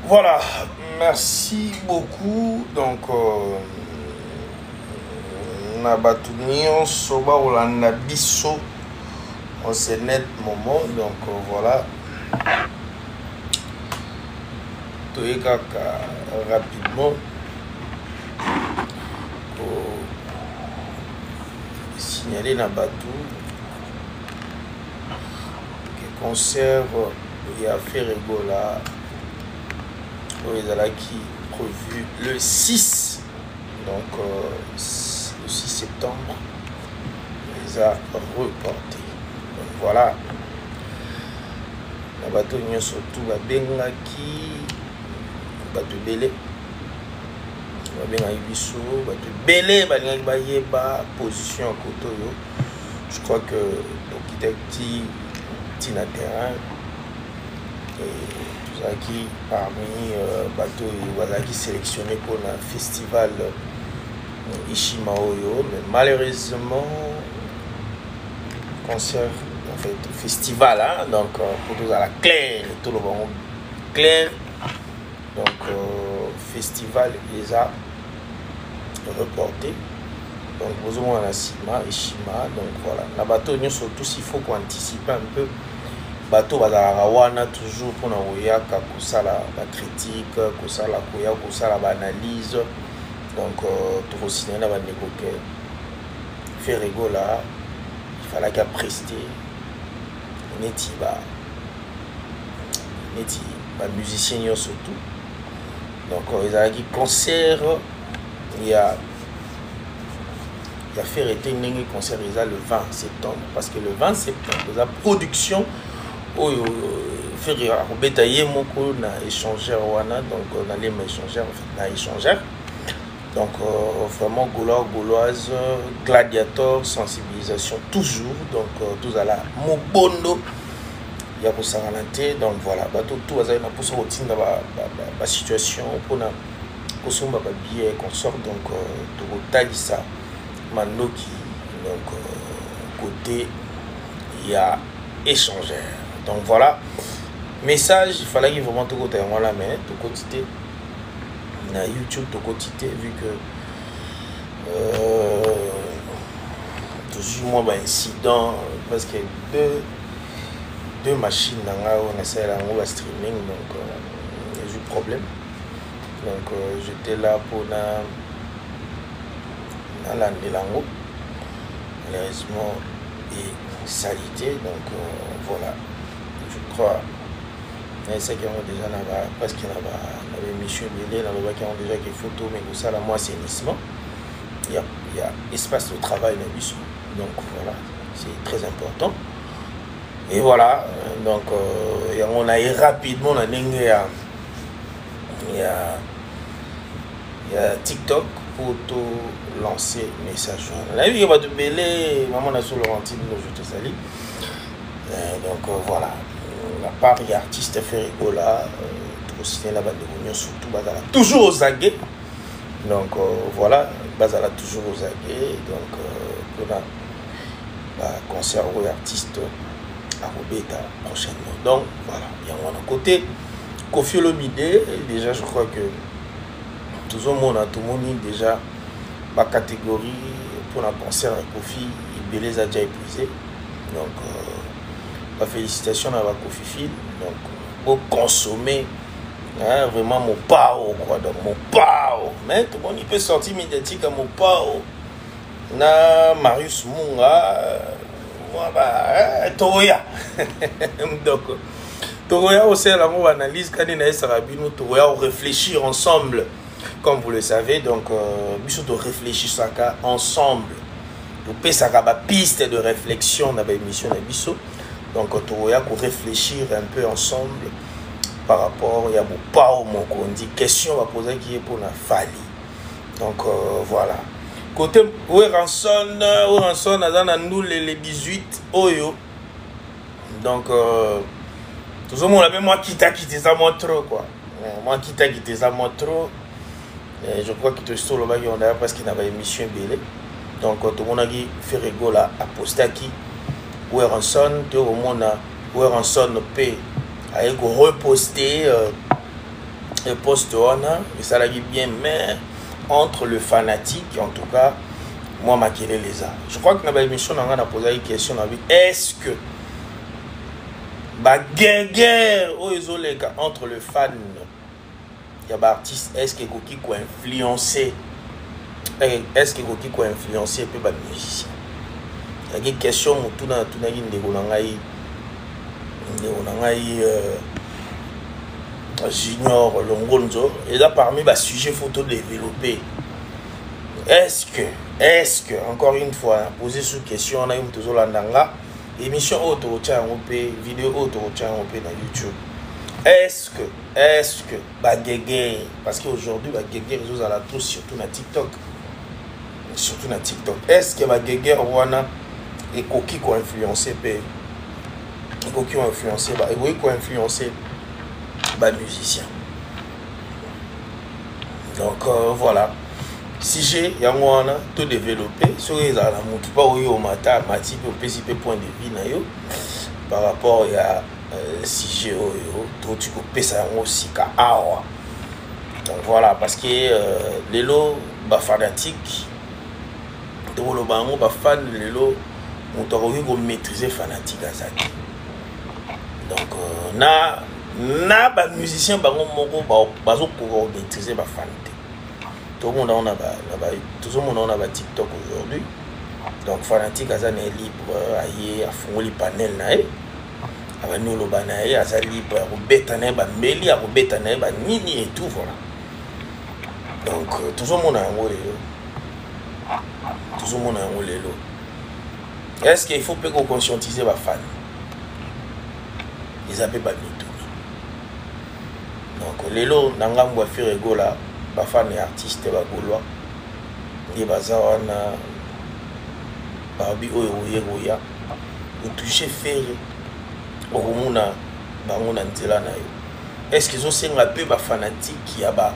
Voilà, merci beaucoup. Donc, Nabatunion, Soba, Olanda Bisso, on s'est net moment. Donc, voilà. Toyekaka rapidement. Signaler Nabatou. Concert, il y a Ferregola. Les ala qui prévu le 6, donc le 6 septembre, les a reportés. Donc voilà. La bateau n'y surtout la Bengaki, bateau Belé, la Bengaki Bissou, bateau Belé, ba position à côté. Je crois que donc il Tina terrain et qui parmi bateau qui sélectionné pour un festival Ishimaoyo, mais malheureusement concert en fait festival hein, donc pour tous à la claire tout le monde clair donc festival les a reporté donc vous avez un Ishima donc voilà la bateau nous surtout s'il faut qu'on anticipe un peu bateau bazalaka wana toujours pour na oyaka kosala la critique kosala koya kosala ba analyse donc tout signaler na bandeko ke Ferregola il fallait qu'à prester neti ba musicien surtout donc ils avaient qui concert il y a fait arrêter un concert le 20 septembre parce que le 20 septembre la production faire bétailler mon coup na échangeur wana donc on allait m'échanger en fait na échangeur donc vraiment gauloise gladiateur sensibilisation toujours donc tous à la mobondo il y a pour s'arranger donc voilà bateau tout à pour se routine la situation pour na pour son billet consort donc tout talisa manoki donc côté il y a échangeur. Donc voilà, message, il fallait qu'il vraiment tout côté moi la main, tout côté na YouTube, tout côté vu que toujours moi incident parce que deux machines on essaie là on va streaming donc il y a eu problème donc j'étais là pour la langue malheureusement et salité donc voilà. Je crois mais c'est qu'ils ont déjà là-bas parce qu'il y a Michel Bélé là-bas qui ont déjà des photos mais ça là moi c'est assainissement il y a espace de travail dans le donc voilà c'est très important et voilà donc et on a eu rapidement la il y a TikTok pour tout lancer message la vie va de Bélé maman a sur Laurentine je te salue donc voilà la part il y a artiste Ferregola tout signé la bande de réunion surtout bazala toujours aux aguets donc voilà bazala toujours aux aguets donc pour la concert aux artistes à Robeta prochainement donc voilà il y a un côté Kofi Olomide déjà je crois que tout le monde déjà ma catégorie pour la concert à Kofi il les a déjà épuisé donc félicitations à Kofi Phil donc pour consommer hein, vraiment mon pao quoi donc mon pao mais tout le monde il peut sortir médiatique à mon pao na Marius Munga moi bah Toroya donc Toroya aussi la mon analyse quand il a Sarabino Toroya réfléchir ensemble comme vous le savez donc biso de réfléchir ça ensemble pour payer ça piste de réflexion dans l'émission de biso. Donc, il y a pour réfléchir un peu ensemble par rapport à mon pas au mon on dit question à poser qui est pour la Fali. Donc, voilà. Côté Ranson, nous les 18 Oyo. Donc, tout le monde avait moi qui t'a quitté ça moi trop quoi. Moi qui t'a quitté ça moi trop. Je crois qu'il te solo on a parce qu'il n'avait émission Bélé. Donc, tout le monde a dit Ferregola à Postaki. Ranson, tout le monde a Ranson peut reposter et poste wana et ça l'a bien, mais entre le fanatique en tout cas moi maquillé les a. Je crois que dans l'émission on a posé une question, est-ce que guerre entre le fan et l'artiste, est-ce que Koki ko influencer, est-ce que Koki ko influencer peu ba musicien? Il y a une question tout na Junior Longonzo et là parmi les sujets photo développés. Est-ce que encore une fois poser sous question on a une toujours landanga émission auto tient vidéo auto tient dans YouTube. Est-ce que bagégé parce qu'aujourd'hui bagégé réseaux à la tous surtout na TikTok. Est-ce que bagégé wana et Koki ko influencer pe Koki ko influencer ba et ko influencer ba musicien. Donc voilà. Si j'ai yangwana tout développé sur les alamous pas au matin mati au PCP point de vue na yo par rapport à si j'ai tout tu peux ça aussi ka awa. Donc voilà parce que les lots ba fanatique de le bango ba fan les lots on doit maîtriser fanatique azaki. Donc na ba musicien bango moko bazo ko maîtriser ba fan. Tout le monde a un TikTok aujourd'hui. Donc, fanatique, Azan est libre, aïe, à fond les panels, naïe. Avec nous, le banaïe, Azan libre, à rebétaner, à méli, à rebétaner, à nini et tout, voilà. Donc, tout le monde a un rôle. Tout le monde a un rôle. Est-ce qu'il faut que conscientiser les fans? Ils appellent pas tout. Donc, les lots, n'angam va faire rigola. Ba fan et artiste ba gaulois ni bazawana babi oya ou toucher faire okomuna bango na nzela na yo. Est-ce qu'ils ont senga peu ba fanatique ya ba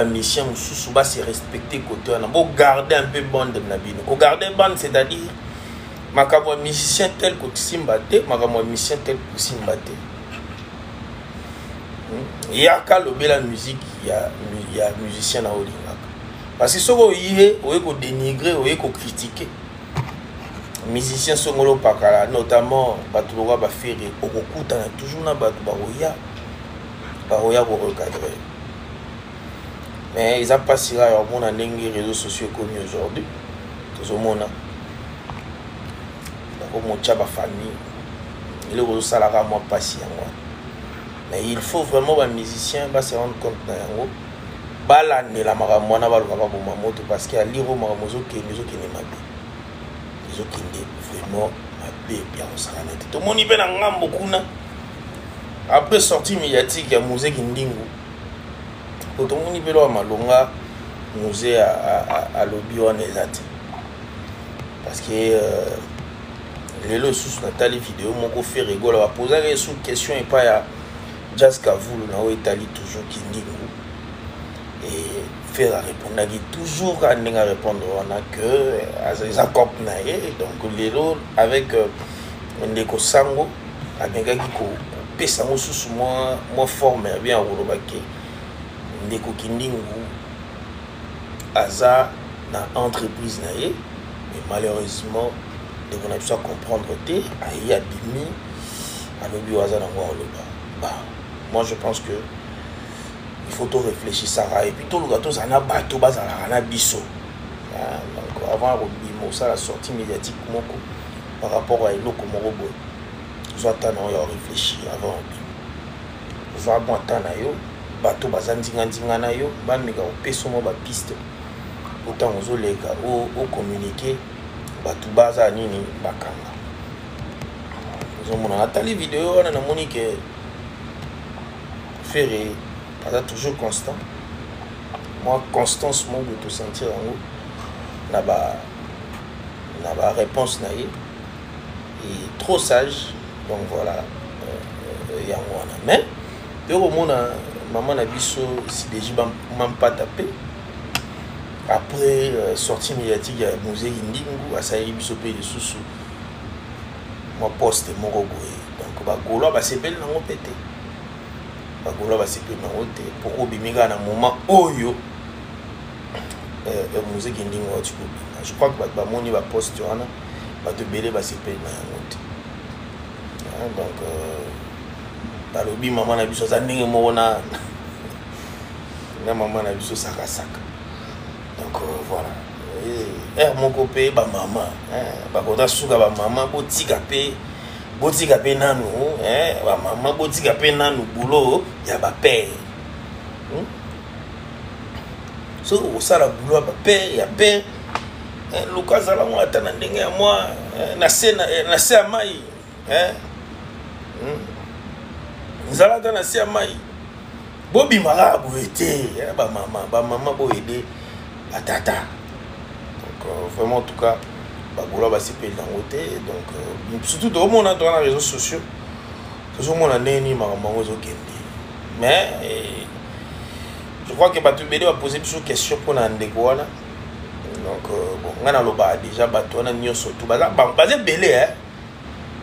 mission mususu ba se respecter côté na bo garder un peu bande na bino ko garder bande c'est-à-dire makamwa musicien tel ko simbate makamwa musicien tel ko simbate. Il y a la musique, il y a musicien na olinga. Parce que ce qu'on dénigrer, on peut critiquer. Musicien songolo pakala, notamment Batouloga Bafere, Okuta toujours na Baroya pour recadrer. Mais ils ont passé là au monde les réseaux sociaux connus aujourd'hui. Tout le monde a mon tchaba famille. Il est au salaire moi patient moi. Mais il faut vraiment un musicien se rendre compte de ça. Balane la maramona balukaka boma moto parce que aliro maramozo ke mezo ke ne mabe. Mezo ke ne vraiment mabe bien osana te. To moni pe na ngambo kuna. Après sortie médiatique ya musée Kindingu. To moni pe lo malonga musée à lobby on ezati. Parce que les lots sous Nathalie vidéo mon ko fait rigoler va poser sous question et pas ya Jazz Kavulu na Italie toujours Kindingu et faire répondre toujours quand on a répondre on a que les accords donc les lots avec Ndeko Sango avec qui ko pesa mo sous moi forme bien au Robake Ndeko Kindingu aza na entreprise na mais malheureusement de on a besoin comprendre te ayi abimi avec lui aza na ngwa loba. Moi je pense que il faut tout réfléchir ça et puis tout le gâteau ça n'a pas tout bas à la biso. Donc avant de ça la sortie médiatique par rapport à l'eau robot. Vous attendez à réfléchir avant. Vous attendez à yo bateau bazandinga na yo ba mega opeso mo ba piste. Autant aux les gars au communiquer bateau baza nini bakanga. Nous avons Nathalie vidéo on a monique Ferré, toujours constant. Moi, constance, moi, de tout sentir en haut. Là-bas, réponse naïe. Et trop sage. Donc voilà. Il y a moi. Mais, au moment maman n'a si déjà même pas tapé. Après, sortie médiatique, il y a un musée Indingu, à Saïli Bisso Pays de Soussou. Moi, poste mon robot. Donc, bah, Gaulois, bah, c'est belle, non, pété. bagolo basepeli nango te po obimika na moment oyo muziki ndingo wati kobima. Je crois que bato bamoni baposte wana bato ebele basepeli na yango te. Donc balobi mama na biso aza ndenge moko na mama na biso sakasaka. Donc voilà, moko mpe bamama bakota suka bamama botika mpe nanu bamama botika mpe nanu boulot ya bapere. So osala boulot ya bapere ya pere luka azala ngo ata na ndenge ya mwa na se ya mai nzala ata na se ya mai bobimaka boye te bamama boyede batata. Donc vraiment en tout cas bagolo basepeli nango te. Donc surtout tomona to na réseaux sociaux tozomona ndenge makambo yango ezokende. Mais je crois que bato ebele bapose biso question mpona ndeko wana. Donc bon nga naloba déjà bato wana nyonso tu baza ebele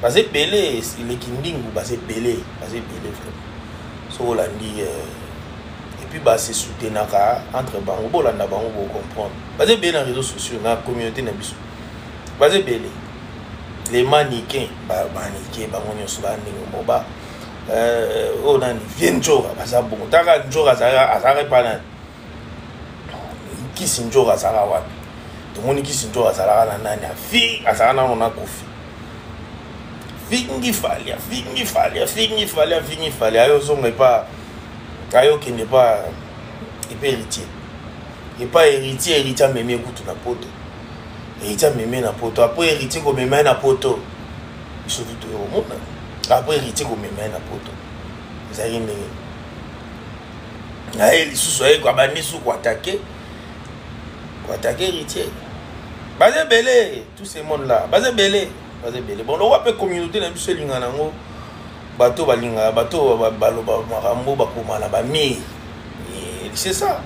baza ebele eleki ndingu baza ebele vraiment. So olandi et puis se soutenaka entre bango bolanda bango bo comprendre baza ebele na réseaux sociaux na communauté na biso baza ebele les mannequins bango nyonso bandingo moba oyo nani vie njoka baza bongo taka njoka azalaka epa nani kisi njoka azalaka wapi tomoni kisi njoka azalaka na nani afi azalaka nano na kofi fingi falia ayozonga epa ayokende epa héritier amemi ekutu na poto héritier amemi na poto apo héritier komema na poto biso tutu omona apo héritier komema na poto ezali ndenge aye lisusu aye abandi su koatake héritier baza ebele tout ce monde là baza ebele bon lokola mpe communauté na biso elinga nango bato balingaka bato baloba makambo bakoma na bamir c'est ça.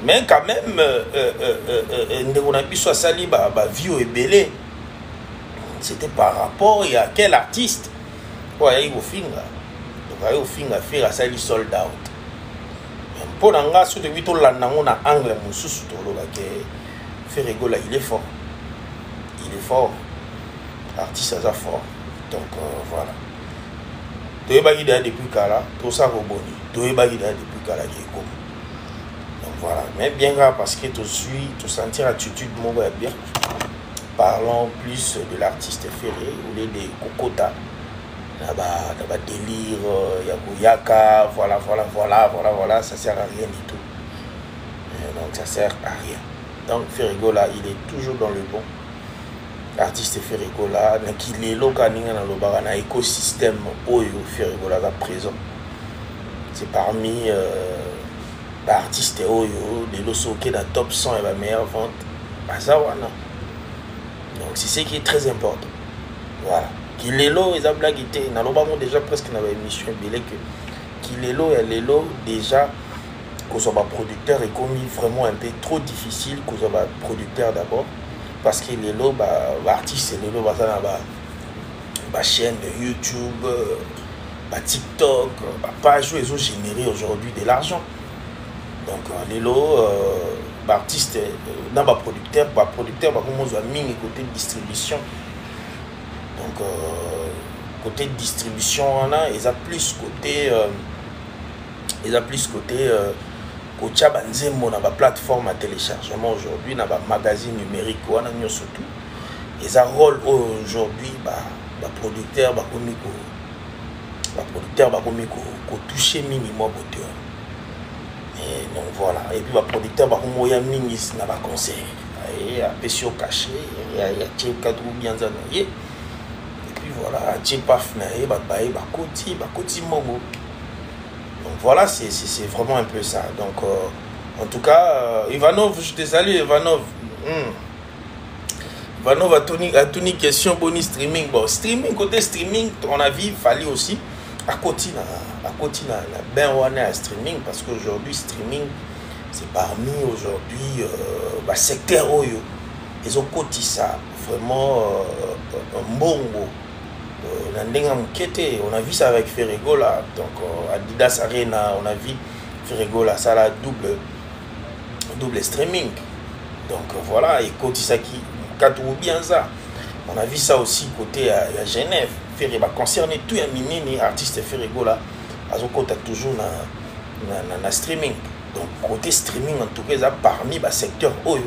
Mais quand même ndeko na biso asali bavio ebele c'était par rapport à quel artiste ayi kofinga. Donc ayi kofinga faire asali sold out mpo na nga so toyebi tolanda yango na angle mosusu tolobake Ferregola il est fort artiste aza fort. Donc voilà toyebaki deya depuis kala tosala koboni toyebaki deya depuis kala kiekoma. Donc voilà, mais bien grave parce que tu sentir attitude moko ya bien. Parlons plus de l'artiste Ferré ou des Kokota là-bas délire Yakoyaka, voilà, ça sert à rien du tout. Donc ça sert à rien. Donc Ferregola il est toujours dans le bon. Artiste Ferregola qu'il est locaninga na lobara na écosystème oyo Ferregola là présent. C'est parmi artiste oyo de l'osoke dans top 100 et la meilleure vente bazawana. Donc c'est ce qui est très important. Voilà. Kilelo et Zablagité na lobamo déjà presque na émission belé que Kilelo et Lelo déjà qu'on soit producteur est commis vraiment un peu trop difficile qu'on soit producteur d'abord. Parce que les lots, artistes, les lots, chaîne de YouTube, TikTok, page où ils ont généré aujourd'hui de l'argent. Donc les lots, artistes, dans producteur, comment on a mis côté distribution. Donc côté distribution, on a, ils ont plus côté Kocha banzembo na ba plateforme à téléchargement aujourd'hui na ba magazine numérique wana nyo surtout et un rôle aujourd'hui producteur ko toucher minimum auteur. Et donc voilà, et puis producteur moya mingi na ba concert et a pesio caché il y a cadre bien ça et puis voilà ti paf na e ba koti mogo. Donc voilà, c'est vraiment un peu ça. Donc en tout cas, Ivanov, je te salue Ivanov. Ivanov a tout une question bonus streaming. Bon, streaming, côté streaming, on a vu, il fallait aussi à côté ben on est à streaming parce qu'aujourd'hui streaming c'est parmi aujourd'hui secteur oyo ils ont côté ça vraiment un bongo On a vu ça avec Ferrego là. Donc Adidas Arena, on a vu Ferrego là, ça la double streaming. Donc voilà, et Kotisaki, bien ça. On a vu ça aussi côté à Genève. Ferrego va concerner tout un mini artiste Ferrego là. Azokota toujours na streaming. Donc côté streaming en tout cas, parmi les secteurs Oyo.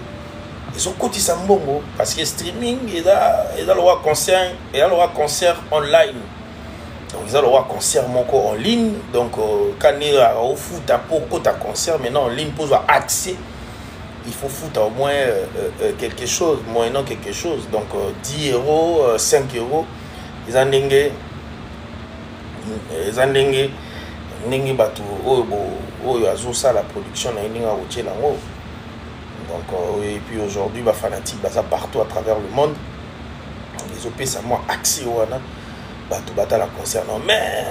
Ils ont côté Sambongo parce que streaming, il a le roi concert, online. Donc ils ont le roi concert en ligne. Donc quand il y a au foot pour ta concert maintenant en ligne pour avoir accès, il faut foutre au moins quelque chose, moyennant quelque chose. Donc 10 €, 5 €, ils ont batu oyo azosa la production na ininga routier lango. Donc et puis aujourd'hui ba fanatique baza partout à travers le monde. Les OP ça moi accès wana batu bata la concernant mais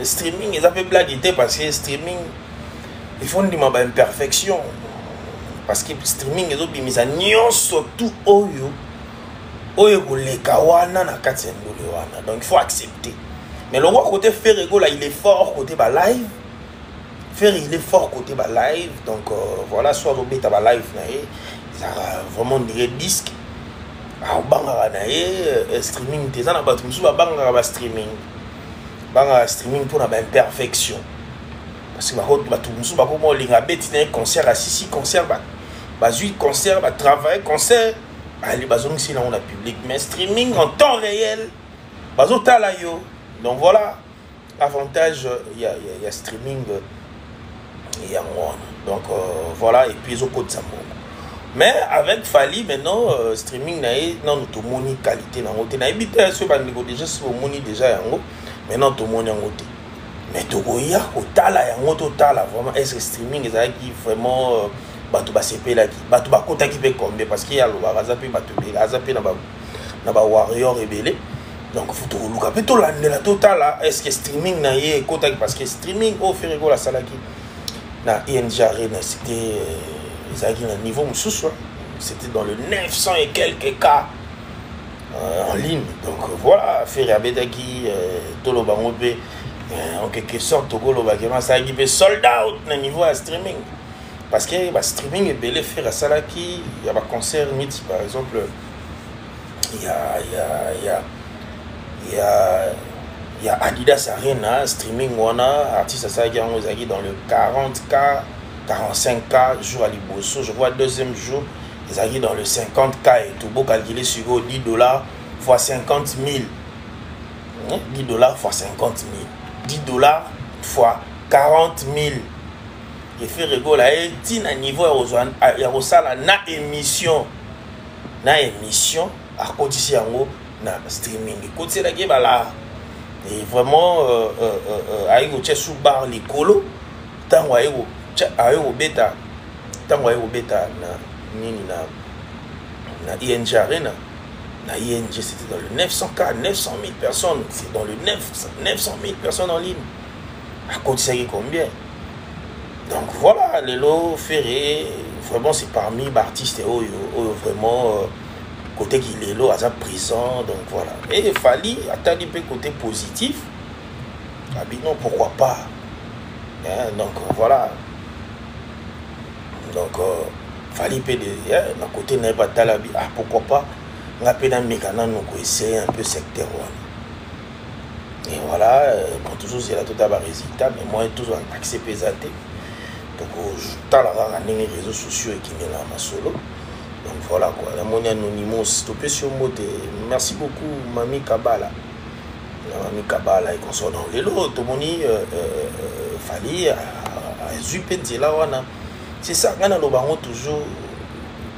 streaming ils avaient blaguité parce que streaming ils font des ma imperfection parce que streaming ils ont mis à nyonso tout oyo koleka wana na kati ndole wana. Donc il faut accepter. Mais le roi côté Ferrego là, il est fort côté ba live. Ferrego il est fort côté ba live. Donc voilà, soit au bêta ba live naé, il a vraiment des disques. Ah banga naé streaming des ana ba tumsu ba banga ba streaming. Banga streaming pour la imperfection. Parce que ba tumsu ba ko mo linga beti na concert à 6 concert ba 8 concert ba travail concert. Ali bazong si là on a public mais streaming en temps réel. Bazo tala yo. Donc voilà, avantage, il y a streaming, il y a moi. Donc voilà, et puis ils ont code ça. Mais avec Fali, maintenant, streaming, non, tout le monde qualité. On a évité ce que nous déjà, si on a déjà, maintenant tout le monde est. Mais tout le monde est vraiment, est-ce que streaming est vraiment, tout va se payer là, tout va côté qui peut combler parce qu'il y a le Warazapé, Azapé, n'a pas Warrior rebellé. Donc, il faut tout le monde. Tout la totale, est-ce que streaming n'a yé parce que streaming au Ferrego la salaki na ING Arena c'était un niveau moussous, c'était dans le 900 et quelques cas en ligne. Donc voilà, Ferrabedaki Tolo Bangobe en quelque sorte Togolo Bagema ça a sold out na niveau à streaming parce que streaming est belé faire à salaki, il y a un concert mythique par exemple, il y a Adidas Arena, streaming, on a artiste dans le 40K, 45K, jour à Liboso. Je vois deuxième jour, ils arrivent dans le 50K et tout beau calculer sur $10 fois 50 000. $10 fois 50 000. $10 fois 40 000. Et fait rigolo, et dit à niveau, il y a aussi la émission. Na émission, à côté de en na streaming écoute c'est la gueule là et vraiment aïe au sous bar les colo tant aïe au bêta na nini na ING Arena na ING c'était dans le 900K 900 000 personnes c'est dans le 900 000 personnes en ligne à côté ça combien donc voilà les lots ferré vraiment c'est parmi les artistes vraiment côté qu'il est là à prison donc voilà et Fali attendre un peu côté positif non pourquoi pas hein, donc voilà donc Fali peut d'un côté n'est pas talabi pourquoi pas on a peu d'un mécanisme nous essayer un peu secteur et voilà bon toujours c'est là tout à résultat mais moi toujours accepter ça donc je dans les réseaux sociaux et qui n'est là ma solo. Donc voilà quoi, la monnaie anonymous, topé sur moté. Merci beaucoup, Mami Kabala. Mami Kabala, et qu'on soit dans les lots, tout le monde Fali, à Zupenti là, c'est ça, on a toujours,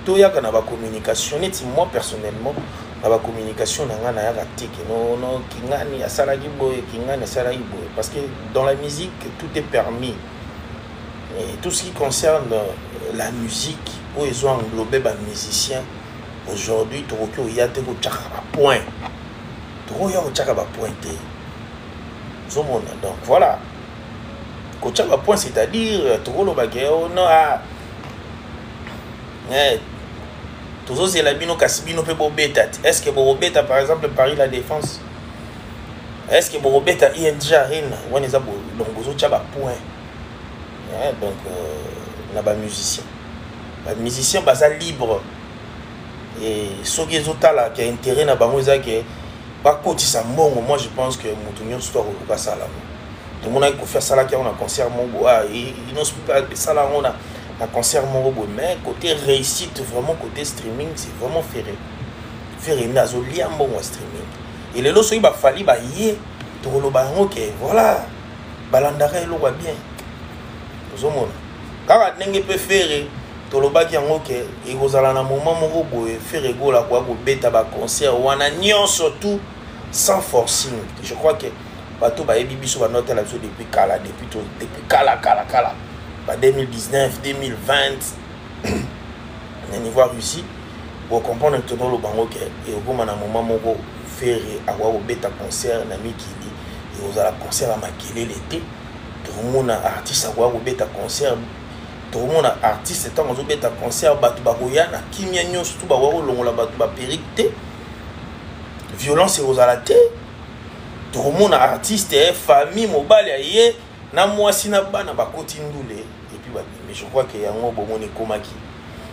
tout y a qu'on a la communication, et moi personnellement, la communication, on a raté, non, Kingani, à Salagiboy, Kingani, à Salagiboy, parce que dans la musique, tout est permis. Et tout ce qui concerne la musique, où ils ont englobé les musiciens, aujourd'hui, il y a des points. Il y a des points. Donc voilà. Point, c'est-à-dire, est-ce que Bobeta, par exemple, Paris La Défense, est-ce que vous bête à ING Arena on est donc vous avez un point donc on a pas musicien musicien basa libre et ceux qui ont là qui a intérêt na bango ça que pas kotisa mbongo moi je pense que mutunyo histoire ko ça là tout le monde a faire ça là qui on a concert mongo il non pas ça là on a un concert mongo mais côté réussite vraiment côté streaming c'est vraiment ferré nazo lia mbongo streaming et les loso il va falli ba yé to lo ba OK voilà balandare lo va bien zo mona kaka ndenge peut faire to lo ba ki yango ke e kozala na moment moko boye faire gola kwa ko beta ba concert wana nyonso tout sans forcing je crois que bato ba yebi biso ba noter la biso depuis kala ba 2019 2020 na niveau Russie pour comprendre que dans le bango ke e okoma na moment moko faire akwa ko beta concert na mikili e ozala concert à makele l'été tout le monde artiste akwa ko beta concert tout le monde artiste tant qu'on beta concert bato ba koyana kimia nyonso tout ba wako longola bato ba péricté violence ozala te tout le monde artiste famille mobile yé na mwasi na bana ba koti ndule et puis mais je crois que yango bomoni komaki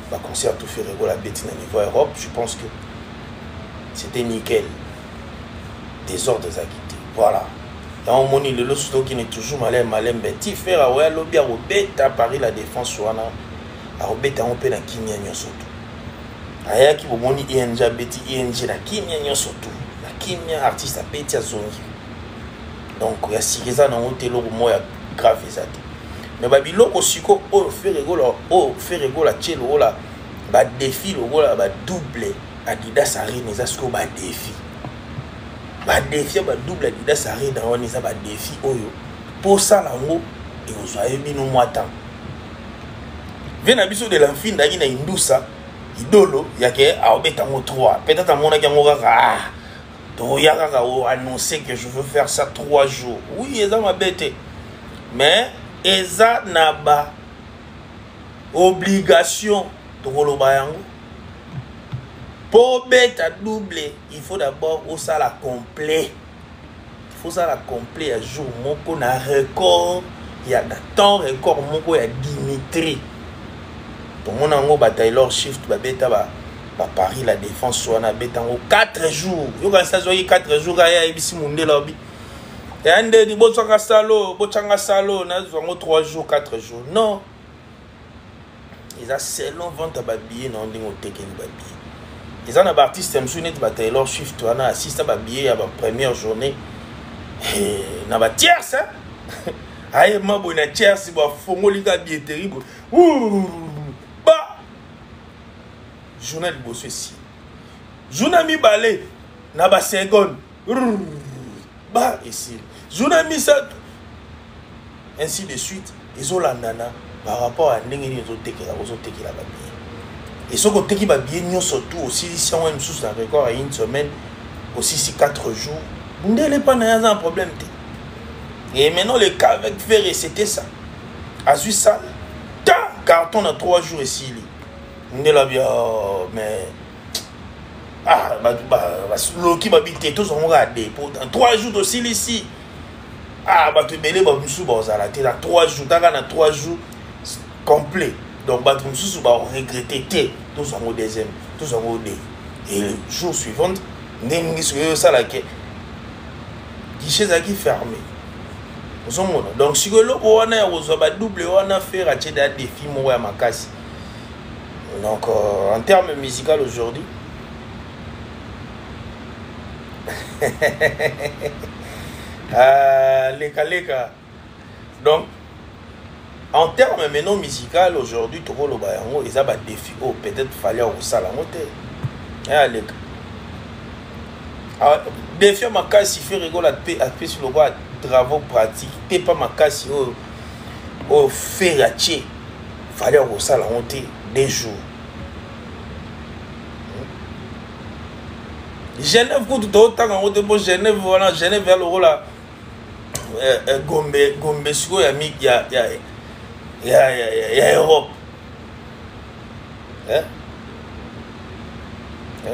ba concert tout fait la bête na niveau Europe je pense que c'était nickel désordre des acquittés voilà dans moni le losto qui n'est toujours malem petit faire a ouais lobby a robeta Paris la défense wana a robeta on pe na kimia nyonso tout aya ki bomoni ING beti ING na kimia nyonso tout na kimia artiste a beti a zongi donc ya sikeza na hotelo moya grave ezate mais ba biloko siko o faire rigola chelo la ba défi logola ba double Adidas Arena ça ce que ba défi ba double Adidas Arena on ça ba défi oyo pour ça lango et vous avez bino mwata vena biso de l'enfin ndaki na indusa idolo yake a obeta mo 3 peut-être à mon aki ngora to yaka o annoncer que je veux faire ça 3 jours oui eza ma bête mais eza naba obligation to koloba yango pour beta double il faut d'abord au sala complet il faut ça la complet à jour moko na record il y a temps record moko ya Dimitri pour mon ango ba Taylor Shift ba beta ba Paris la défense soit na beta en 4 jours yo quand ça zoyi 4 jours ya ibisi munde lobby et ande di botsanga salo na zongo 3 jours 4 jours non ils a selon vente ba billet na ndingo tekeni ba billet ils en a artiste msunet ba Taylor Shift wana assiste ba billet ya ba première journée et na ba tierce aye mabo na tierce ba fongoli ka billetterie ba journal bosso ici journal mi balé na ba seconde ba ici journal mi ça ainsi de suite ils ont landana par rapport à ndenge ni ozotekela ba billet et ce côté qui va bien nous surtout aussi si on aime sous un record à une semaine aussi si 4 jours vous n'allez pas avoir un problème et maintenant le cas avec Ferré c'était ça à Suisse ça carton à 3 jours ici on est là bien mais l'eau qui va habiter tous on regarder pour 3 jours aussi ici tu belé ba musu ba ozala te 3 jours dans 3 jours complet donc ba musu ba regretter tous en deuxième tous en haut et le jour suivant ndenge ce ça là que guichet za qui fermé donc si le wana ya ozo ba double wana faire acheter des défis mo ya makasi donc en termes musical aujourd'hui leka donc en termes maintenant musical aujourd'hui tout le bayango ils a ba défi peut-être fallait au sala moté leka défi makasi fait rigoler à sur le roi travaux pratiques t'es pas makasi au ferraché fallait au sala moté des jours Genève pour tout autant en haute pour Genève voilà Genève vers le rôle Gombe siko ya mi ya Europe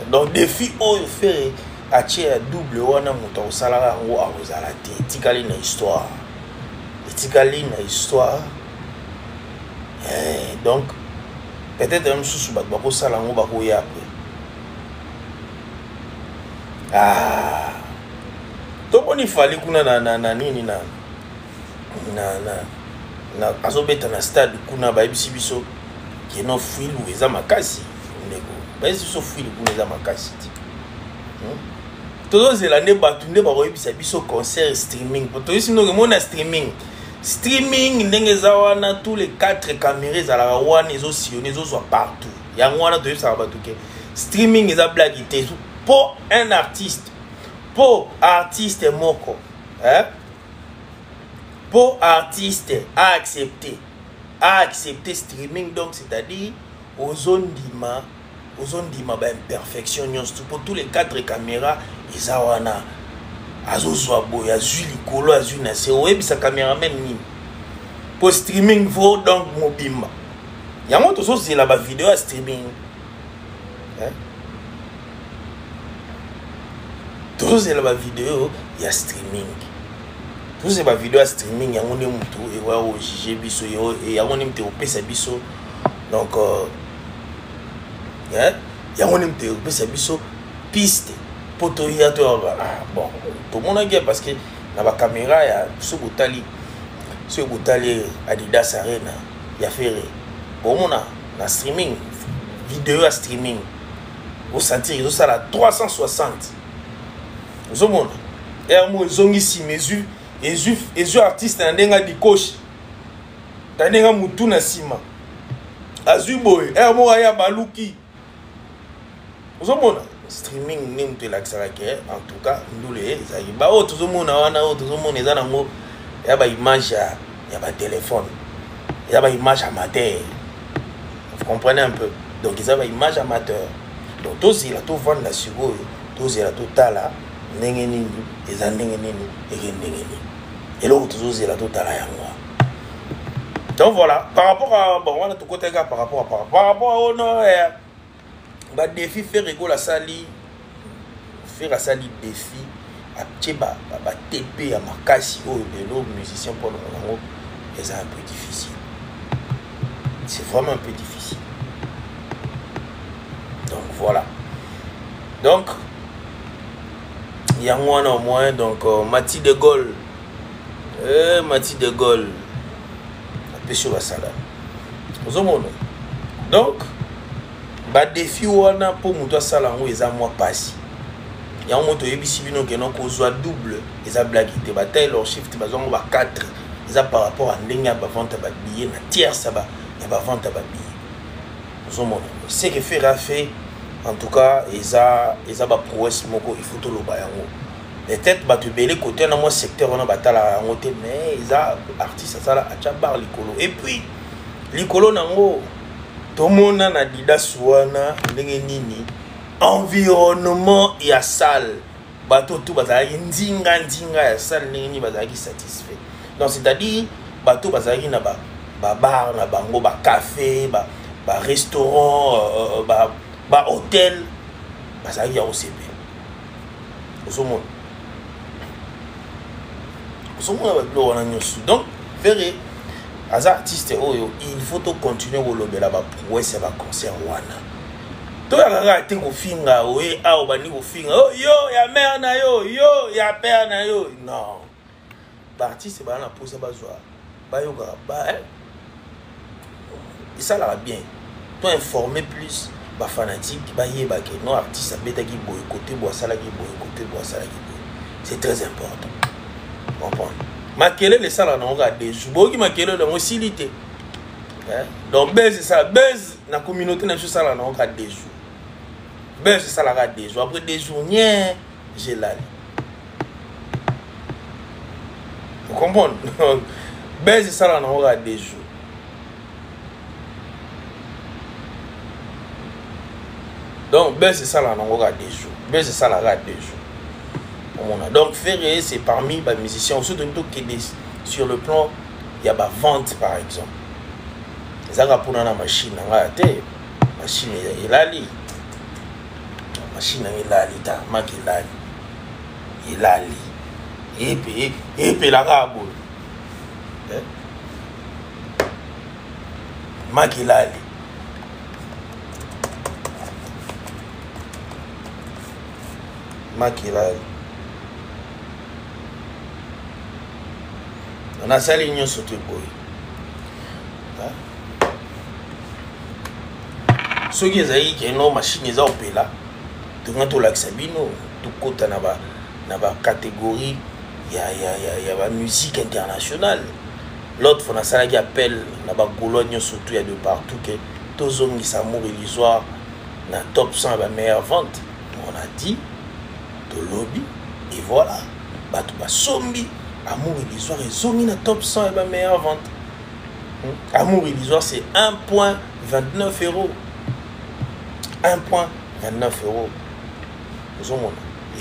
donc défi au faire atie ya double wana moto osalaka yango akozala te etikali na histoire etikali na histoire donc peut-être même susu bato bakosala yango bakoya apre tomoni fali kuna na nini na azobeta na stade kuna bayebisi biso keno fwilu eza makasi ndeko bayebisi biso fwilu kuna eza makasi tozozela nde bato nde bakoyebisa biso concert streaming po toyebisi ndoke mona streaming ndenge eza wana tous les 4 caméras ezalaka wana ezosillone ezozwa partout yango wana toyebisaka bato ke streaming eza blague te po un artiste po artiste moko po artiste a accepté streaming donc c'est-à-dire ozondima ba imperfection nyonso pour tous les 4 caméras eza wana azozwa boya azwi likolo azwi na se oyebisa cameraman nini po streaming vo donc mobimba yango tozozela ba video ya streaming tozozela ba video ya streaming tozozela ba video ya streaming yango nde mutu ewa ojije biso yango nde mutu opesa biso donc yango nde mutu opesa biso piste poto ya to bon tout le monde est parce que na ba caméra ya so botali Adidas Arena ya ferré bon mona na streaming vidéo à streaming au sentir ça la 360 vous mona et moi zongisi mesu ezu artiste na ndenga di coach tandenga mutu na sima azui boy et moi ya baluki vous mona streaming ni mtu laksaka ke en tout cas ndule ezali ba o tozomona wana o tozomona eza nango ya ba image ya ba téléphone ya ba image amateur vous comprenez un peu donc eza ba image amateur donc tozila to vendre sikoyo tozila to tala ndenge nini eza ndenge nini ndenge nini eloko tozozila to tala yango donc voilà par rapport à bon wana to koteka par rapport au no ba défi faire rigolo sali faire sali défi a tcheba ba TP ya makasi o lelo musicien pour le moment c'est un peu difficile, c'est vraiment un peu difficile, donc voilà, donc il y a moins au moins donc Mati de Gaulle la pêche au Basala aux hommes donc ba défi wana pour muto sala ngo eza moi passi ya moto yebisi bino ke non ko zwa double eza blague te ba tailor shift bazongo ba 4 eza par rapport à ndenge ya ba vente ba billet na tiers ça ba ya ba vente ba billet zo mona c'est que fait en tout cas eza ba prouesse moko il faut to loba yango peut-être ba te belé côté na moi secteur on ba tala yango te mais eza artiste sala acha bar likolo et puis likolo nango tomona na Adidas wana ndenge nini environnement ya salle bato tout bazali ndinga ya salle ndenge nini bazali satisfait donc c'est-à-dire bato bazali na ba bar na bango ba café ba restaurant ba hôtel bazali ya OCP osomona ba bilo wana nyosu donc verrez as artiste il faut to continuer au lobby là bas prouesse ba concert wana to ya te ko finga oe a bani ko finga yo ya mère na yo ya père na yo non ba artiste ba na poser ba joie ba yo ba et ça là bien to informer plus ba fanatique ba yeba ke non artiste beta ki boy côté bois sala ki boy côté bois sala ki boy c'est très important comprendre makele le sala na nga des jours boki makele le mosilité donc base ça base na communauté na sala na nga des jours base ça la des jours après des jours rien j'ai là vous comprenez base ça la na nga des jours donc base ça la na nga des jours base ça la des jours. Donc Ferré c'est parmi les musiciens aussi qui sur le plan il y a la vente par exemple ça va pour la machine machine il a li machine il a li ta maki il a li elali epelaka boye maki elali nasali nyonso to boye soki ezali keno machine eza opela tonga tolakisa bino tokota na ba catégorie ya ba musique internationale. L'autre fois nasalaki appel na ba gaulois nyonso to ya de partout que tozongisa Amour Illusoire na top 100 ba meilleure vente. On a dit to lobby et voilà bato basombi Amour Illusoire ezongi na top 100 ba meilleure vente. Amour Illusoire c'est 1.29 €. 1.29 €. Vous avez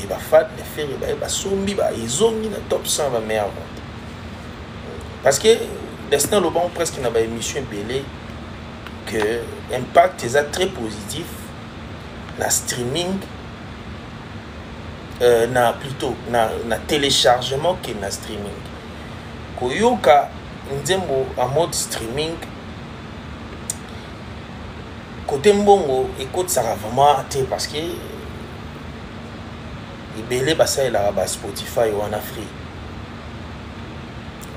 et bah fat les faire bah sombi bah ils ont mis dans top 100 bah meilleure vente. Parce que Destin Loban presque n'a pas émission belé que impact est très positif na streaming na plutôt na téléchargement que na streaming. Koyoka nzembo en mode streaming côté mbongo écoute ça va vraiment parce que ibele basa ela ba Spotify ou en Afrique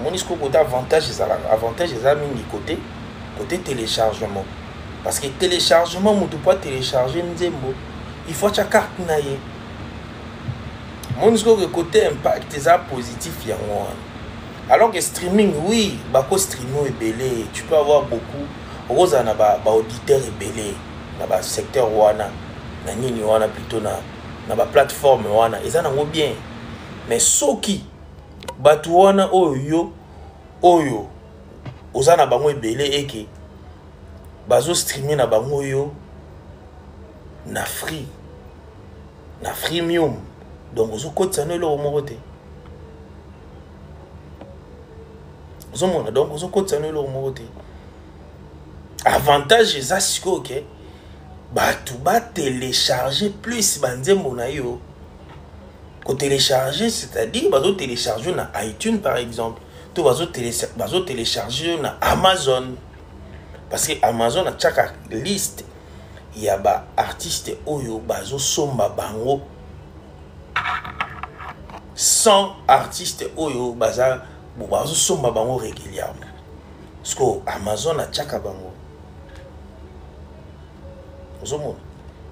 monisco côté avantage ça mingi côté téléchargement parce que téléchargement mutu pas télécharger nzembo il faut ta carte na ye monisco côté impact ça positif ya moi alors que streaming oui bako streamer ibele tu peux avoir beaucoup rosa na ba auditeur ibele na ba secteur wana na nini wana plutôt na ba plateforme wana eza nango bien mais soki batu wana oyo oza na bango ebele eke bazo streamer na bango yo na freemium donc ozo kotisa no lo moko te ozo mona donc ozo kotisa no lo moko te avantage eza siko ok tu vas télécharger plus banzembo na yo ko télécharger c'est-à-dire bazo télécharger na iTunes par exemple to bazo télécharger na Amazon parce que Amazon a chaque liste il y a ba artiste oyo bazo somba bango 100 artistes oyo bazo somba bango régulièrement parce que Amazon a chaque bango.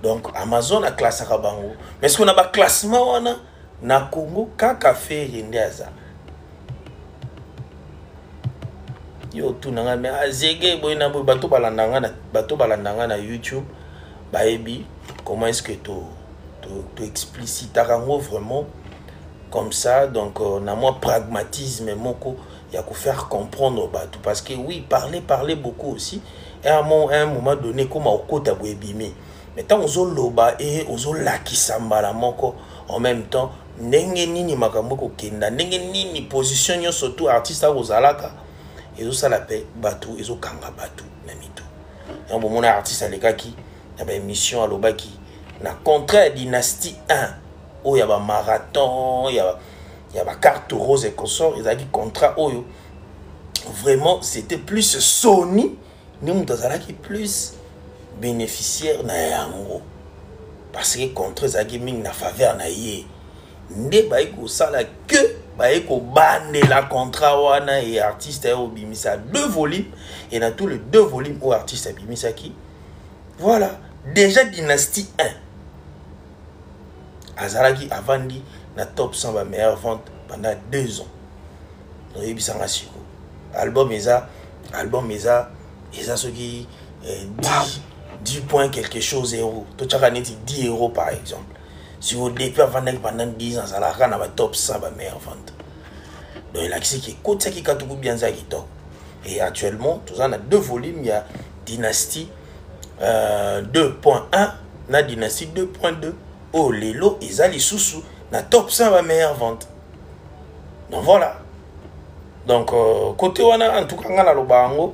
Donc Amazon a classé bango mais est-ce qu'on a pas classement wana na Congo kaka fait yendaza yo tout nanga mais azege boy na boy bato balandanga na YouTube baebi comment est-ce que tu explicite rango vraiment comme ça donc na moi pragmatisme moko ya ko faire comprendre bato parce que oui parler beaucoup aussi et à un moment donné comme au kota boebimi mais tant ozo loba et ozo lakisa mbala moko en même temps ndenge nini makambo ko kenda ndenge nini position yo surtout artiste ozalaka ezo sala pe bato ezo kanga bato na mitu et bon mon artiste alekaki na ba émission alobaki na contrat dynastie 1 o ya ba marathon ya ba carte rose et consort ezaki contrat oyo vraiment c'était plus Sony ni mutazalaki plus bénéficiaire na yango parce que contre za gaming na faveur na ye nde baiko sala que baiko bande la contrat wana et artiste a obimisa 2 volumes et dans tous les 2 volumes où artiste a bimisa qui voilà déjà dynastie 1 azalaki avandi na top 100 ba meilleure vente pendant 2 ans donc ebisanga siko album eza ce qui 10 points quelque chose euros. Tu as gagné 10 € par exemple. Si vous depuis avant pendant 10 ans, ça la rend à top 100 la meilleure vente. Donc il a qui coûte ça qui a tout bien ça qui top. Et actuellement, tout ça on a 2 volumes, il y a Dynastie 2.1, na Dynastie 2.2. Oh les lots, ils allaient sous na top 100 la meilleure vente. Donc voilà. Donc côté wana en tout cas ngana lobango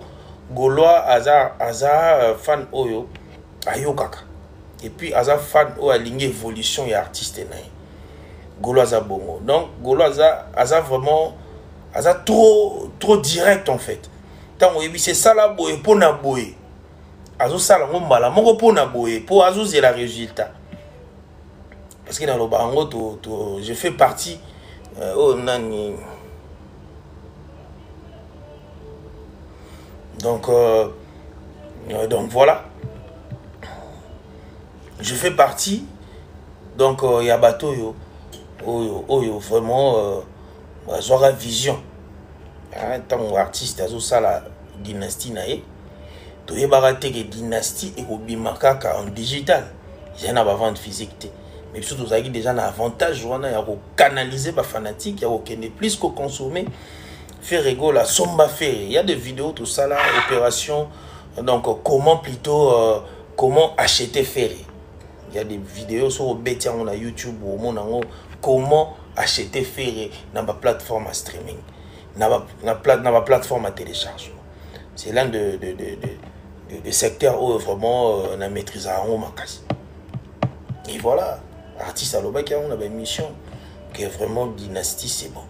Gaulois aza fan oyo ayokaka et puis aza fan o alingi évolution ya artiste na Golo aza bongo. Donc Golo aza vraiment aza trop direct en fait. Tant c'est ça la boye pour na boye. Azo sala ngombala moko pour na boye pour azo zela résultat. Parce que dans le bango je fais partie oh nani. Donc voilà. Je fais partie. Donc y a bateau yo vraiment la vision. Tant artiste azo sala dynastie nae. To yebara te que dynastie et bimaka en digital. Il y en a vente physique. Mais surtout vous avez déjà un avantage wana ya ko canaliser ba fanatique ya ko kende plus que consommer. Faire rigolo la somba faire. Il y a des vidéos tout ça là opération donc comment plutôt comment acheter ferré. Il y a des vidéos sur Betia on a YouTube ou mon comment acheter ferré dans ma plateforme à streaming, dans ma plateforme à téléchargement. C'est l'un de secteurs où vraiment on a maîtrisé en macasse. Et voilà, artiste à l'obé qui a une mission qui est vraiment dynastie, c'est bon.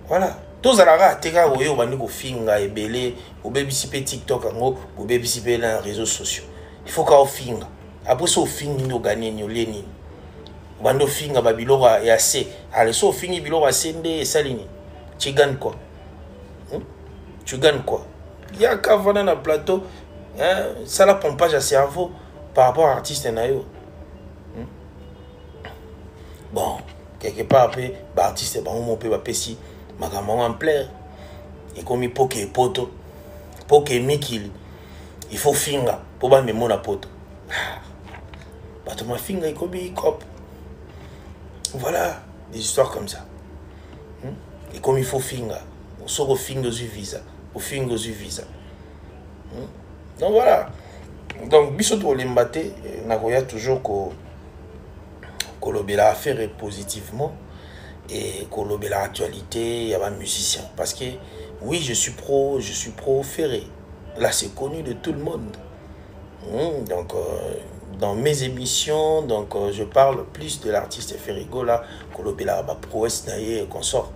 Voilà. Tous à la rate, tu as vu au bani ko finga et belé, au babysiper TikTok en au babysiper dans les réseaux sociaux. Il faut qu'on finga. Après ça, au fin nous gagner nous léni. Bando finga babilo et assez. Allez, ça au fin bilo ascende et salini. Tu gagnes quoi? Tu gagnes quoi? Il y a qu'à voir dans le plateau, ça la pompage à cerveau par rapport à l'artiste nayo. Bon, quelque part après, l'artiste bah on peut pas péci. Ma maman en plaire. Et comme il faut que poto, pour que mikili, il faut finga pour pas me mon poto. Bah tu ma finga il comme il cop. Voilà des histoires comme ça. Et comme il faut finga, on sort au finga du visa, au finga du visa. Donc voilà. Donc biso to limbate na koya toujours ko lobela affaire positivement. Et qu'on lobé l'actualité, il y a un musicien. Parce que oui, je suis pro Ferré. Là, c'est connu de tout le monde. Donc, dans mes émissions, donc, je parle plus de l'artiste Ferrigo, là, qu'on lobé la prouesse et qu'on sort.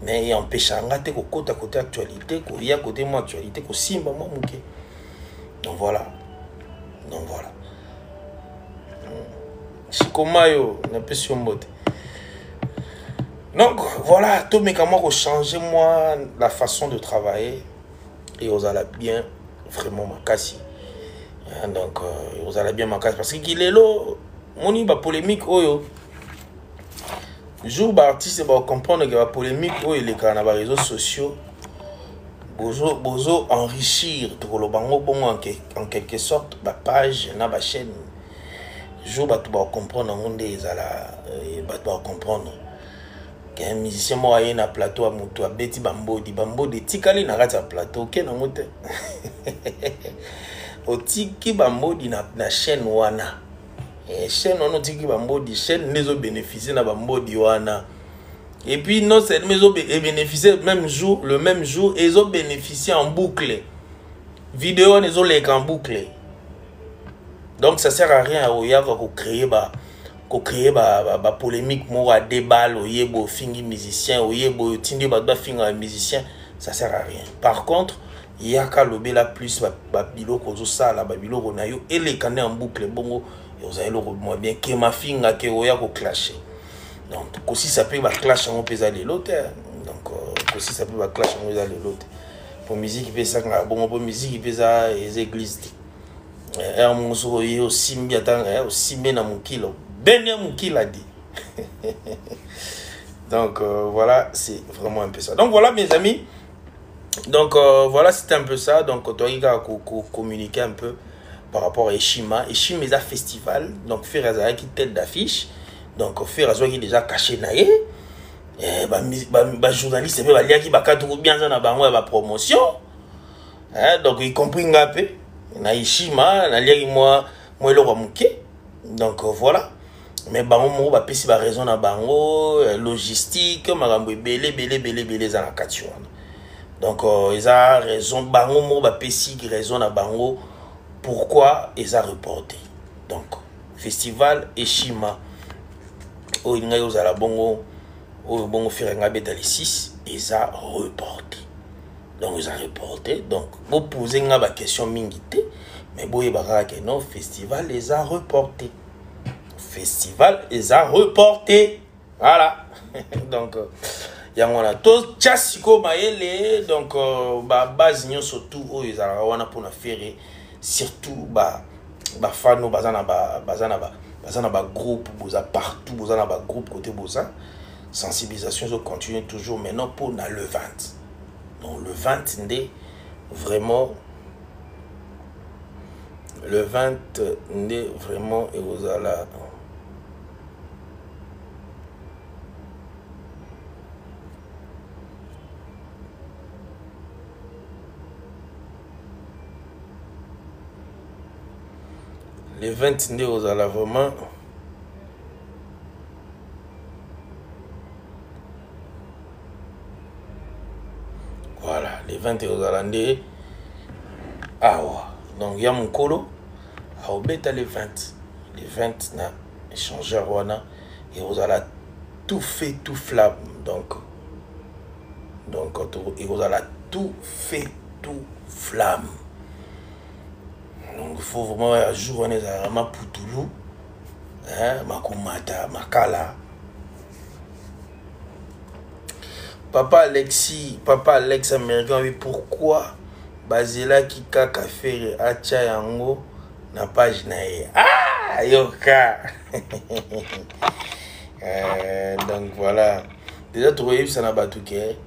Mais il y a un péché à rater côté à côté actualité, qu'il y a côté moi actualité, qu'on si maman mouké. Donc voilà. Chikomayo, on a peu sur mode. Donc voilà, tout mes camarades ont changé moi la façon de travailler et vous allez bien vraiment ma casse. Donc vous allez bien ma casse parce qu'il est là, mon iba polémique oyo. Jour artiste va comprendre que la polémique oyo les canaux réseaux sociaux bozo enrichir tout le bango bon en quelque sorte ma page na ma chaîne. Jour va comprendre on des ala va comprendre. Un musicien moi a un plateau à moto à beti bambodi tikali na rata plateau ke na mote o tiki bambodi na chaîne wana et chaîne on tiki bambodi chaîne nezo bénéficier na bambodi wana et puis non c'est mezo bénéficier le même jour ils ont bénéficié en boucle vidéo nezo les en boucle donc ça sert à rien au yava ko créer ba polémique mo à débat oyebo fingi musicien oyebo tindi ba doit finga musicien ça sert à rien. Par contre il y a qu'à lobela plus ba biloko zo sala ba biloko na yo et les canets en boucle bongo et vous allez le moi bien que ma finga que oya ko clasher. Donc aussi ça peut ba clash en pesa les l'autre. Donc aussi ça peut ba clash en pesa les l'autre. Pour musique pesa bon pour musique pesa les églises. Un mozo yo simbi atanga o simbe na mukilo. Benya Moukila dit. Donc voilà, c'est vraiment un peu ça. Donc voilà mes amis. Donc voilà, c'était un peu ça. Donc toi il a communiquer un peu par rapport à Eshima. Eshima est un festival. Donc faire un qui tête d'affiche. Donc faire un qui déjà caché naé. Journaliste va lire qui va tout bien dans la promotion. Donc il comprend un peu. Na Eshima, na lire moi le ramouké. Donc voilà. Mais bango ba pesi ba raison na bango logistique marambo belé za na kati wana. Donc ils a raison bango ba pesi raison na bango pourquoi ils a reporté. Donc festival Eshima oyo ngai ozala bongo oyo bongo faire nga beta les 6 eza reporté. Donc ils ont reporté. Donc vous posez nga ba question mingi te, mais boye baka que non festival les a reporté. Festival les a reporté. Voilà. Donc yango na to chasiko maele donc ba base nyo surtout oyo ezala wana pour na faire surtout ba fano bazana ba groupe boza partout bozana ba groupe côté boza sensibilisation je continue toujours maintenant pour na le 20. Donc le 20 ndé vraiment le 20 ndé vraiment et ozala les 20 ndé ozala vraiment voilà les 20 ozala ndé awa donc ya mukolo a obeta les 20 na échangeur wana et ozala tout fait tout flamme donc et ozala tout fait tout flamme. Donc il faut vraiment un jour on est à Mapoutoulou, hein, Makumata, Makala. Papa Alex américain, oui, pourquoi Basila qui kaka faire acha yango na page nae. Ah, yoka. Donc voilà. Déjà tu vois ça na batouké.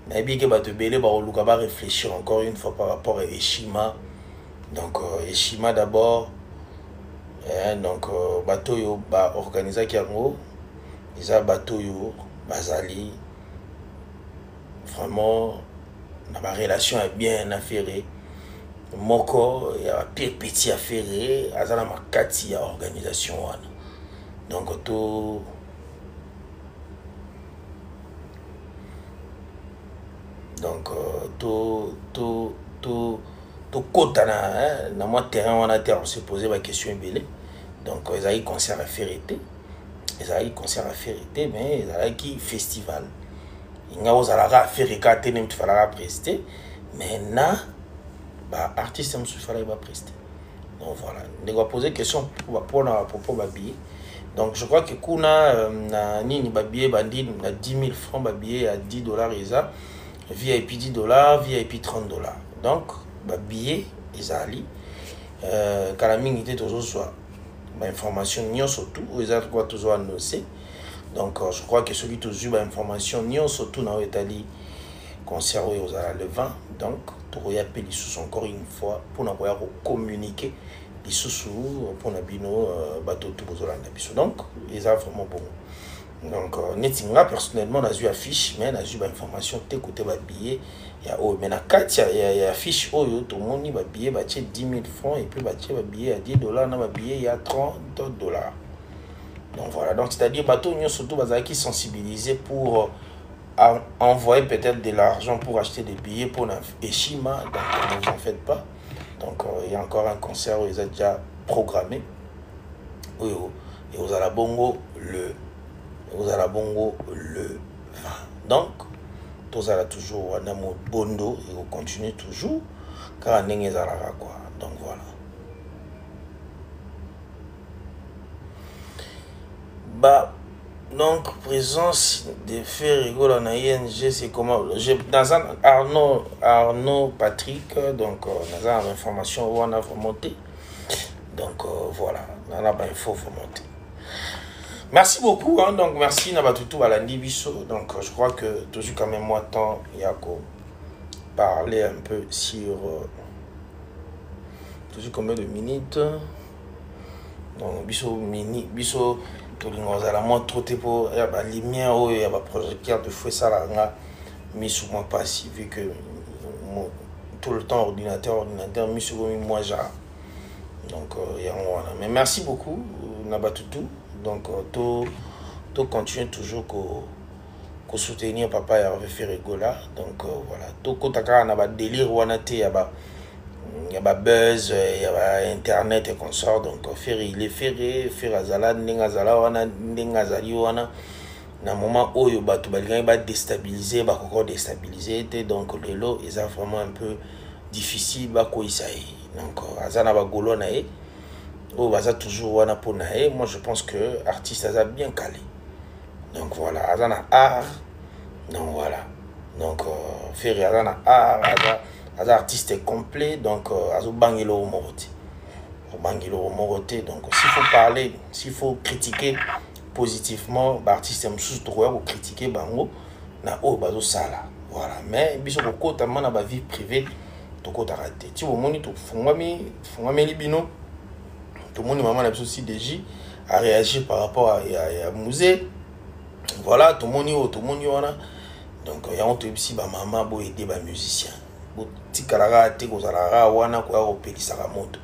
Na bien que batu belé ba oluka ba réfléchir encore une fois par rapport à Eshima. Donc Eshima d'abord donc bateau yo ba organiser kiango isa bateau yo bazali vraiment na ba relation est bien affairée moko ya petit affairé azana makati ya organisation wana donc to kota na moi terrain on a se poser ma question belé donc ils avaient concert à faire été mais ils avaient qui festival inga ozalaka faire ekate nem tu fallait prester mais na ba artiste me fallait ba prester donc voilà on va poser question pour na propos ba billet donc je crois que kuna na nini ba billet bandi na 10 000 francs ba billet à $10 eza VIP $10 VIP $30 donc ba billet ezali kala mingi te tozo soit ba information nyonso tout eza quoi tozo annoncer donc je crois que celui tozo ba information nyonso tout na etali concert aux le 20 donc to ya peli sous encore une fois pour na koya communiquer les sous pour na bino bato tout bozolanda biso donc eza vraiment bon. Donc netinga personnellement na zu affiche mais na zu ba information te côté ba billet ya o mais na kati ya affiche oyo to moni ba billet ba 10 000 francs et puis ba billet à $10 na ba billet ya $30. Donc voilà, donc c'est-à-dire bateau nous surtout bazaki sensibiliser pour envoyer peut-être de l'argent pour acheter des billets pour Eshima, donc ne vous en faites pas. Donc il y a encore un concert où ils ont déjà programmé. Oui, et aux Alabongo le 20. Donc, tous allons toujours en amour bondo et on continue toujours car on est quoi. Donc voilà. Bah, donc présence de faire rigolo en ING, c'est comment dans un Arnaud Patrick, donc dans une information où on a remonté. Donc voilà, dans la il faut remonter. Merci beaucoup, hein, donc merci Nabatutu à la Nibiso. Donc je crois que toujours quand même moi temps il y a qu'à parler un peu sur toujours combien de minutes. Donc biso tout le monde a la montre trop pour il y a la lumière il y a le projecteur de feu ça là mis sur moi pas si vu que tout le temps ordinateur mis sur moi genre. Donc il y a voilà. Mais merci beaucoup Nabatutu. Donc tout continue toujours qu'on soutenir papa Hervé Ferregola. Donc voilà, tout quand on a délire ou on a il y a buzz, il y a internet et consort, donc il est ferré, azala, n'engazala wana, n'engazali wana, na moment où il va déstabiliser, va encore déstabiliser, donc le lot est vraiment un peu difficile, bah quoi ça est, donc azana va golo na e, ou baza toujours wana pour na e, moi je pense que artiste a bien calé, donc voilà, azana art, donc voilà, donc ferré azana art, azana artiste complet, donc azo bangelo moroté. Donc s'il faut parler, s'il faut critiquer positivement, l'artiste aime sous droit pour critiquer bango na o bazo sala. Voilà, mais biso ko kota mana ba vie privée to kota raté. Tu vois moni to fongami libino. Tout le monde maman la aussi DJ a réagi par rapport à musée. Voilà, tout le monde wana. Donc il y a honte aussi ba maman bo aider ba musicien. Tikalaga te kozalaga wana ko opelisa moto.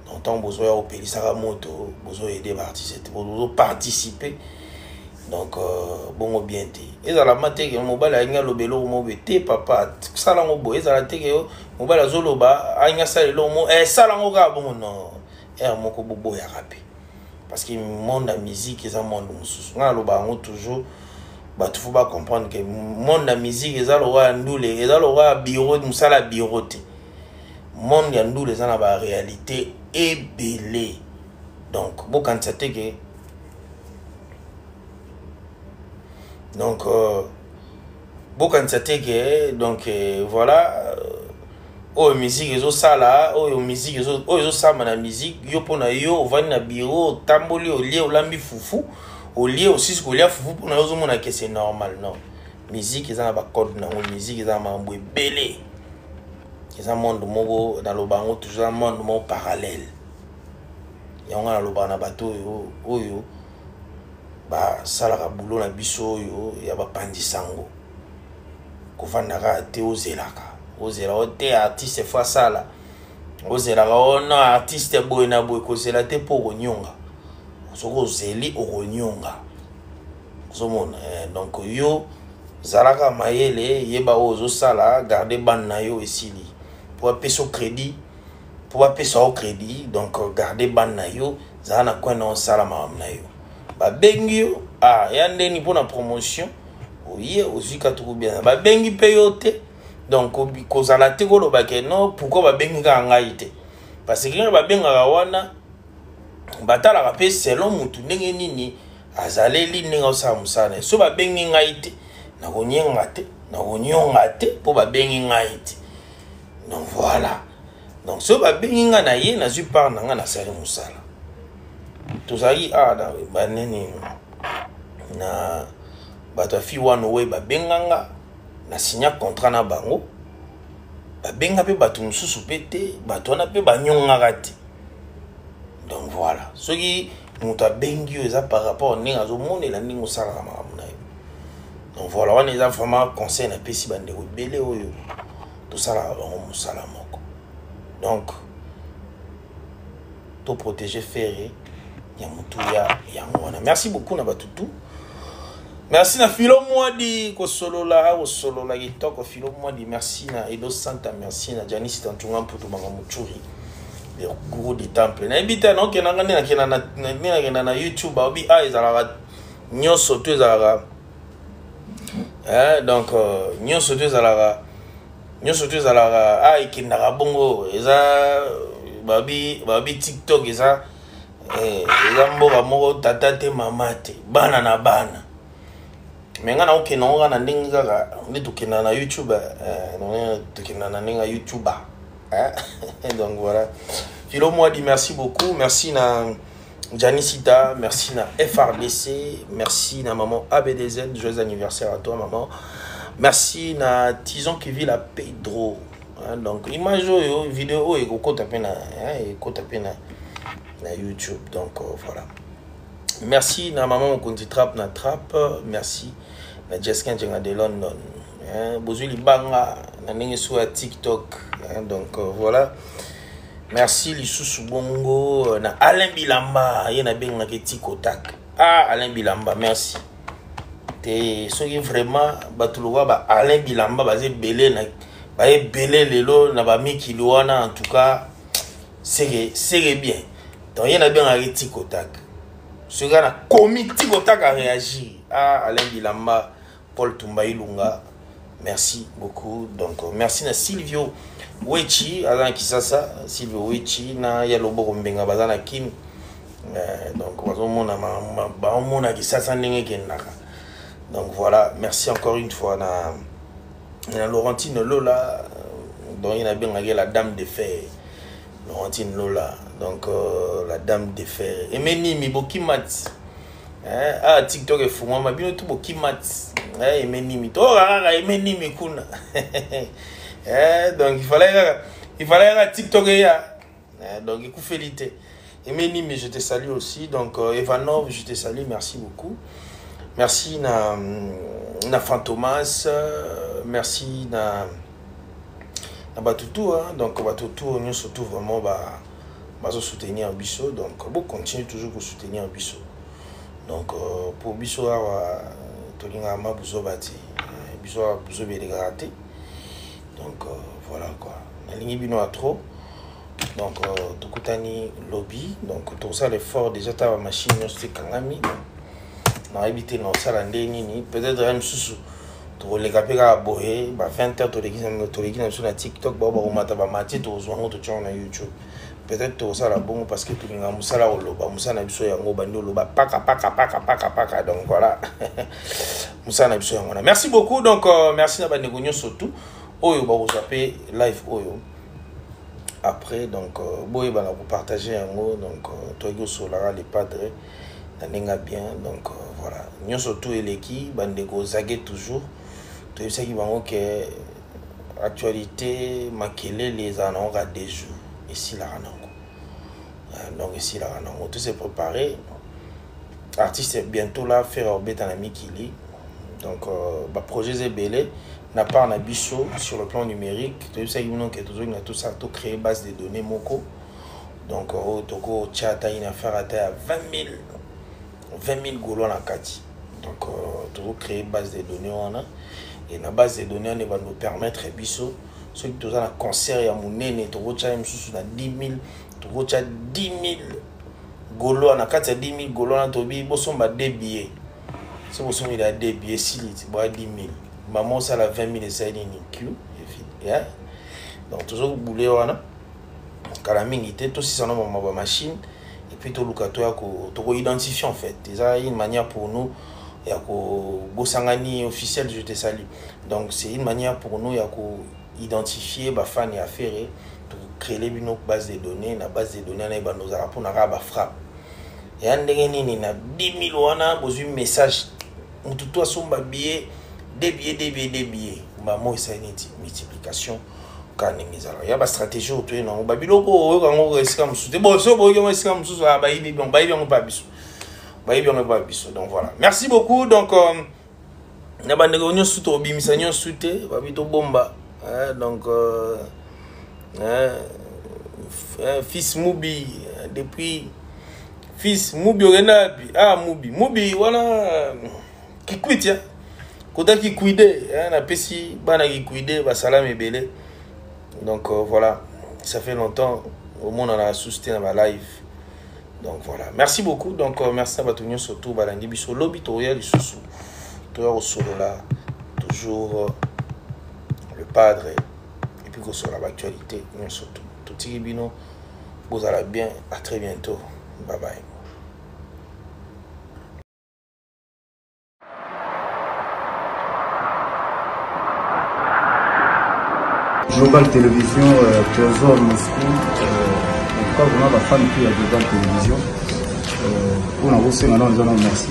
Donc tant besoin opelisa moto, besoin aider artiste, besoin participer. Donc bon bien té. Ezala mate ke mobile ainga lobelo mo bete papa. Sala ngo bo ezala te ke mobile azoloba ainga sala lo mo sala ngo ga bon non. Moko bobo ya rapé. Parce que le monde de la musique est un monde mususu. Nga loba ngo toujours il faut pas comprendre que le monde de la musique est un bureau, musala bureauté. Le monde de la réalité est belé. Donc, bon quand c'était que donc voilà oh musique ezo sala oh musique ezo sama na musique yo pona yo vani na bureau tamboli au lieu olambi fufu au lieu aussi ce qu'on lia fufu pona yo mona que c'est normal non musique eza na ba code na musique eza mambo belé eza monde moko dans le bango toujours un monde mon parallèle ya nga na loba na bato oyo ba sala ka boulot na biso oyo ya ba pandisango ko vanaka te ozelaka ozela ote artiste fois sala ozela ono artiste boy na boy ko zela te po nyonga soko zeli okonyonga zomona donc yo zalaka mayele yeba ozo sala garder ban na yo esili pour peso crédit donc garder ban na yo zana kwa na sala mam na yo ba bengi yo yande ni pour na promotion oye ozika tout bien ba bengi peyote. Donc, quand on a été non, pourquoi on a été parce que on a wana batala rapé selon mutu ndenge nini azaleli ndenge osamusana so ba bengi ngaite na konyenga te po ba bengi ngaite. Donc voilà. Donc so ba bengi nga na ye na zu par na nga na sali musala. Tozali na baneni na bato fi wana we ba benganga na signa contrat na bango benga pe batu mususu pete bato na pe banyonga kati. Donc voilà soki muta bengi eza par rapport ninga zo monela ningo sala makamuna yo. Donc voilà wana eza vraiment conseil na pesi bande ko belé oyo to sala bango musala moko. Donc to protéger ferré ya mutu ya ngwana. Merci beaucoup na batutu. Merci na Philo Mwadi ko solola kitoko Philo Mwadi, merci na Edo Santa, merci na Janice Tantunga mputu manga muchuri le gros du temple na ebita no kenanga na YouTube obi ezala nyoso to ezala donc nyoso to ezala ikindaka bongo eza babi TikTok eza mboka moko tata te mama te bana na bana. Mais on a aucun nom, on a na YouTube, na YouTube. Donc voilà. Philo Mwadi, merci beaucoup. Merci na Janicita, merci na FRDC, merci na maman ABDZ, joyeux anniversaire à toi maman. Merci na Tison qui vit la Pedro. Donc image vidéo et ko taper na YouTube. Donc voilà. Merci na maman Konti Trap na Trap, merci na Jessica Njenga de London. Bozuli banga na ningi sur TikTok. Donc voilà. Merci Lisusu Bongo na Alain Bilamba, yena benga ke TikTok. Alain Bilamba, merci. Te soki vraiment batuluwa ba Alain Bilamba bazé belé baye belé lelo na ba mikilouana en tout cas c'est bien. Donc il y a bien un tikotak. Ce gars a commis tikotak à réagir. Ah Alain Bilamba, Paul Tumba Ilunga. Merci beaucoup. Donc merci à Silvio Wechi, Alain Kisasa, Silvio Wechi, na Yalobo Mbenga Bazana Kim. Donc on a Kisasa Nengenaka. Donc voilà, merci encore une fois na Laurentine Lola. Donc il y a bien la dame de fer. Laurentine Lola, donc la dame de fer. Et Menimi Bokimat. Ah, TikTok est fou. Moi, ma bien tout Bokimat. Et Menimi. Oh, Menimi Kuna. Donc il fallait TikTok. Donc il faut féliciter. Et Menimi, je te salue aussi. Donc Evanov, je te salue. Merci beaucoup. Merci na Fantomas. Merci na Batutu, hein. Donc Batutu, nous surtout vraiment soutenir Bisso. Donc on continue toujours à soutenir Bisso. Donc pour Bisso, Tolinga ma Bisso bati, Bisso Bisso bélégraté. Donc voilà quoi. La ligne bino à trop. Donc Tokutani lobby. Donc tout ça l'effort déjà ta machine c'est kangami. On a évité non ça la nini peut-être même sous. Les gars à boire, 20h, tu les sur TikTok, YouTube. Peut-être que ça la bon parce que tu as Moussala au Loba, Moussa Nabiso Yango Bando Loba, paka. Donc voilà. Moussa Nabiso Yango. Merci beaucoup. Donc merci à Banegonio surtout. Oyo ba vous appelez live Oyo. Après donc boy ba vous partager Yango donc Toyo Solara les padres nanenga bien donc voilà. Nyo surtout eleki bandeko zage toujours. Tu sais qu'il va que actualité makele les annonces à des jours ici la ranango. Donc ici la ranango tout s'est préparé. Artiste est bientôt là faire orbiter un ami qui lit. Donc projet Zebele n'a pas un abisso sur le plan numérique. Tu sais qu'il que tout ça tout créé base de données moko. Donc toko chat a une affaire à 20 000 goulons à Kati. Donc tout créé base de données on a. Et la base de données va nous permettre biso ceux qui ont un concert et à mon nez tu vois même sous 10 000 tu vois 10 000 golo on a 4 10 000 golo on tobi boson ba deux billets c'est boson il a deux billets 6 litres bois 10 000 maman ça la 20 000 c'est une Q et donc toujours bouler on a calamité tout si ça non ma machine et puis tout le cas to identifier en fait c'est une manière pour nous il y a Bossangani officiel, je te salue. Donc c'est une manière pour nous identifier les fans et affaires pour créer les bases de données. La base de données nous a pour frappe. Et en dernier, 10 000 wana, un message. Tout à son billet, des billets. Maman, c'est une multiplication. Il y a une stratégie autour de nous. Babiloko, on est comme ça. Bon, ça, on est comme ça. Donc voilà. Merci beaucoup. Donc, donc, fils Moubi, depuis fils Moubi, Moubi, voilà, qui quitte, hein. Quand qui quitte, la pessi, bana qui quitte, bah salam et belé. Donc voilà, ça fait longtemps au monde on a soutenu ma live. Donc voilà, merci beaucoup. Donc merci à Batunio surtout Balandi Biso Lobby Toya du Soussou. Toujours au solo là, toujours le padre et puis qu'on sur l'actualité, surtout. Tout Tiribino, vous allez bien, à très bientôt. Bye bye. Global Télévision, Trésor Moscou, en tout cas vraiment la femme qui est Global Télévision. On a aussi maintenant les gens merci.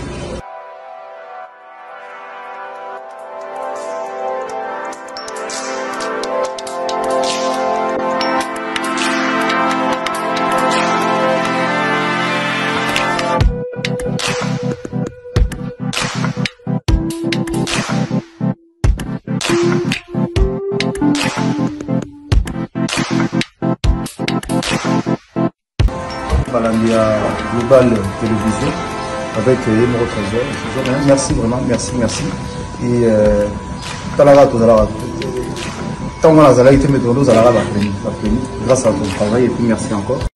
Global Télévision avec Emeraude Trésor. Merci vraiment, merci. Et tant qu'on a été méthode, vous allez avoir grâce à ton travail et puis merci encore.